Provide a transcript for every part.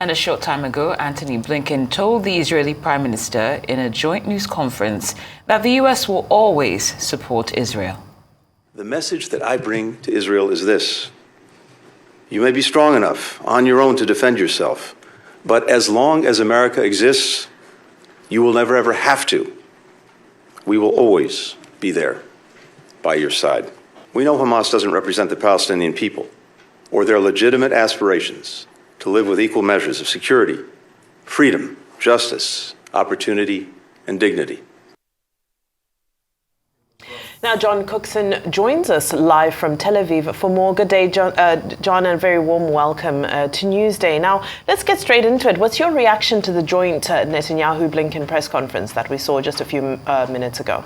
And a short time ago, Antony Blinken told the Israeli Prime Minister in a joint news conference that the US will always support Israel. The message that I bring to Israel is this. You may be strong enough on your own to defend yourself, but as long as America exists, you will never ever have to. We will always be there by your side. We know Hamas doesn't represent the Palestinian people or their legitimate aspirations to live with equal measures of security, freedom, justice, opportunity, and dignity. Now, John Cookson joins us live from Tel Aviv for more. Good day, John, and a very warm welcome to Newsday. Now, let's get straight into it. What's your reaction to the joint Netanyahu-Blinken press conference that we saw just a few minutes ago?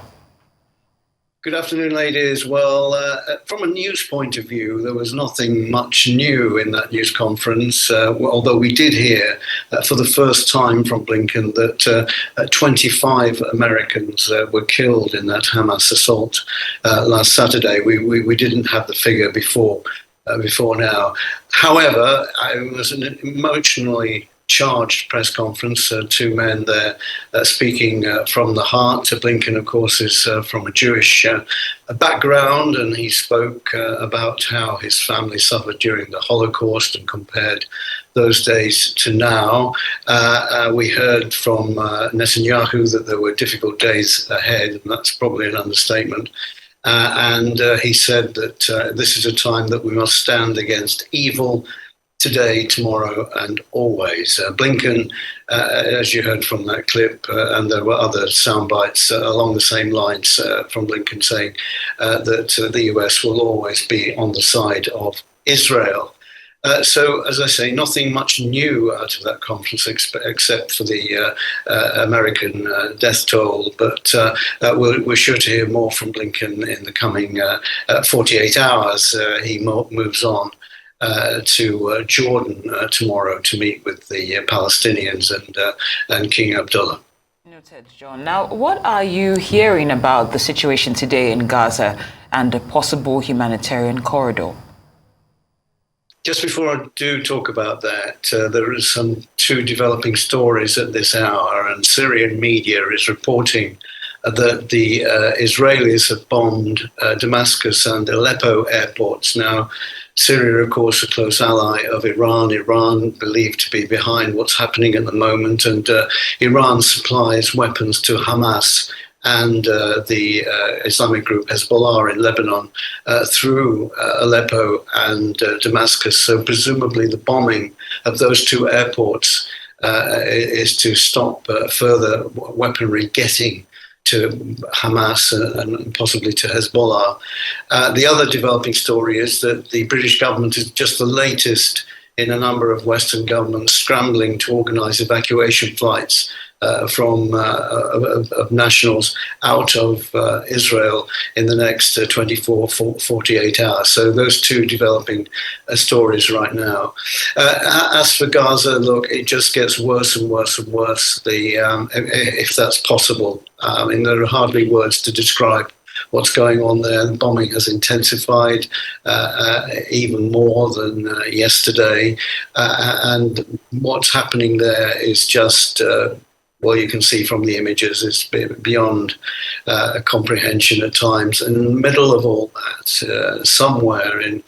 Good afternoon, ladies. Well, from a news point of view, there was nothing much new in that news conference, although we did hear for the first time from Blinken that 25 Americans were killed in that Hamas assault last Saturday. We didn't have the figure before now. However, it was an emotionally charged press conference, two men there speaking from the heart. Blinken, of course, is from a Jewish background, and he spoke about how his family suffered during the Holocaust and compared those days to now. We heard from Netanyahu that there were difficult days ahead, and that's probably an understatement. And he said that this is a time that we must stand against evil, today, tomorrow, and always. Blinken, as you heard from that clip, and there were other sound bites along the same lines from Blinken saying that the US will always be on the side of Israel. So, as I say, nothing much new out of that conference except for the American death toll. But we're sure to hear more from Blinken in the coming 48 hours. He moves on to Jordan tomorrow to meet with the Palestinians and King Abdullah. Noted, John. Now, what are you hearing about the situation today in Gaza and a possible humanitarian corridor? Just before I do talk about that, there are some two developing stories at this hour, and Syrian media is reporting that the Israelis have bombed Damascus and Aleppo airports. Now, Syria, of course, a close ally of Iran. Iran believed to be behind what's happening at the moment, and Iran supplies weapons to Hamas and the Islamic group Hezbollah in Lebanon through Aleppo and Damascus. So presumably the bombing of those two airports is to stop further weaponry getting to Hamas and possibly to Hezbollah. The other developing story is that the British government is just the latest in a number of Western governments scrambling to organise evacuation flights of nationals out of Israel in the next 48 hours. So those two developing stories right now. As for Gaza, look, it just gets worse and worse and worse, if that's possible. I mean, there are hardly words to describe what's going on there. The bombing has intensified even more than yesterday. And what's happening there is just well, you can see from the images, it's beyond comprehension at times. And in the middle of all that, somewhere in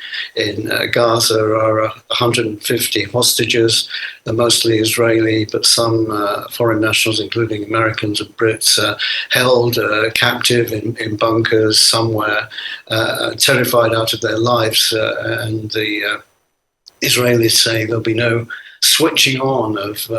Gaza are 150 hostages. They're mostly Israeli, but some foreign nationals, including Americans and Brits, held captive in bunkers somewhere, terrified out of their lives. And the Israelis say there'll be no switching on of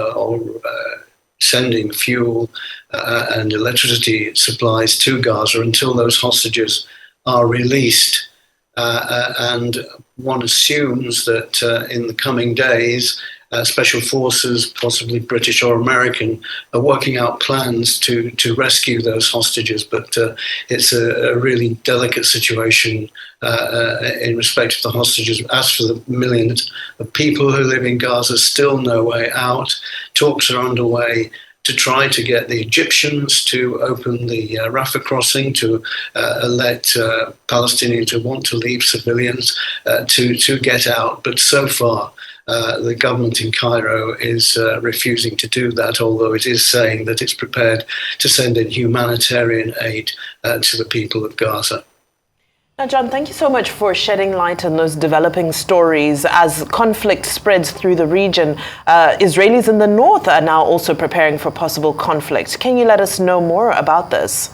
sending fuel and electricity supplies to Gaza until those hostages are released. And one assumes that in the coming days, special forces, possibly British or American, are working out plans to rescue those hostages. But it's a really delicate situation in respect of the hostages. As for the millions of people who live in Gaza, still no way out. Talks are underway to try to get the Egyptians to open the Rafah crossing, to let Palestinians who want to leave, civilians, to get out. But so far, the government in Cairo is refusing to do that, although it is saying that it's prepared to send in humanitarian aid to the people of Gaza. Now, John, thank you so much for shedding light on those developing stories. As conflict spreads through the region, Israelis in the north are now also preparing for possible conflict. Can you let us know more about this?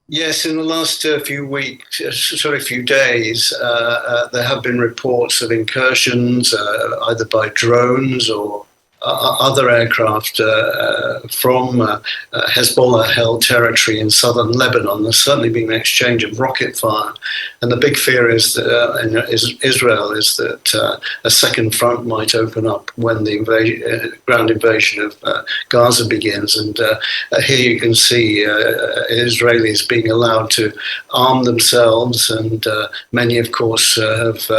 Yes, in the last few days, there have been reports of incursions, either by drones or other aircraft from Hezbollah-held territory in southern Lebanon. There's certainly been an exchange of rocket fire, and the big fear is that in Israel is that a second front might open up when the ground invasion of Gaza begins. And here you can see Israelis being allowed to arm themselves, and many, of course, have.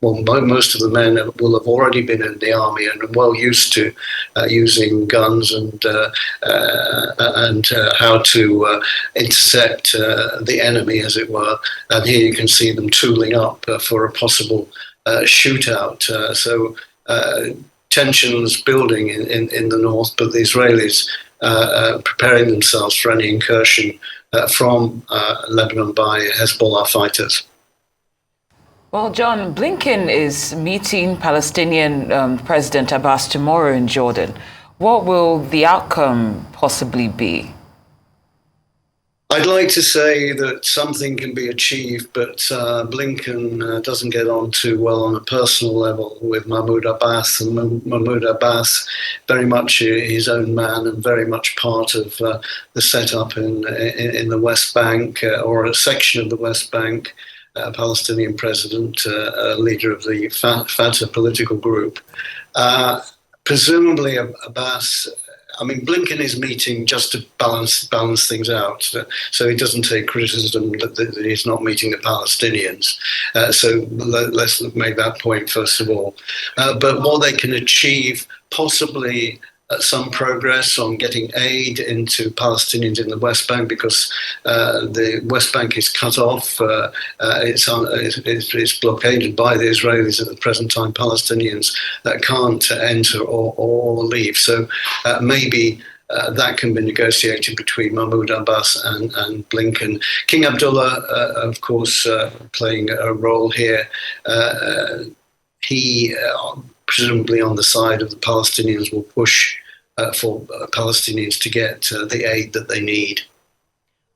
Most of the men will have already been in the army and are well used to using guns and how to intercept the enemy, as it were. And here you can see them tooling up for a possible shootout. So tensions building in the north, but the Israelis preparing themselves for any incursion from Lebanon by Hezbollah fighters. Well, John, Blinken is meeting Palestinian President Abbas tomorrow in Jordan. What will the outcome possibly be? I'd like to say that something can be achieved, but Blinken doesn't get on too well on a personal level with Mahmoud Abbas, and Mahmoud Abbas, very much his own man and very much part of the setup in the West Bank, or a section of the West Bank. Palestinian president, leader of the Fatah political group. Presumably Abbas, Blinken is meeting just to balance things out, so he doesn't take criticism that he's not meeting the Palestinians. So let's make that point first of all. But what they can achieve, possibly some progress on getting aid into Palestinians in the West Bank, because the West Bank is cut off. It's blockaded by the Israelis at the present time. Palestinians can't enter or leave. So maybe that can be negotiated between Mahmoud Abbas and Blinken. King Abdullah, of course, playing a role here. He presumably on the side of the Palestinians will push for Palestinians to get the aid that they need.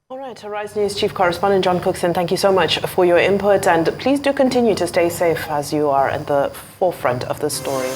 All right, Arise News Chief Correspondent John Cookson, thank you so much for your input, and please do continue to stay safe as you are at the forefront of the story.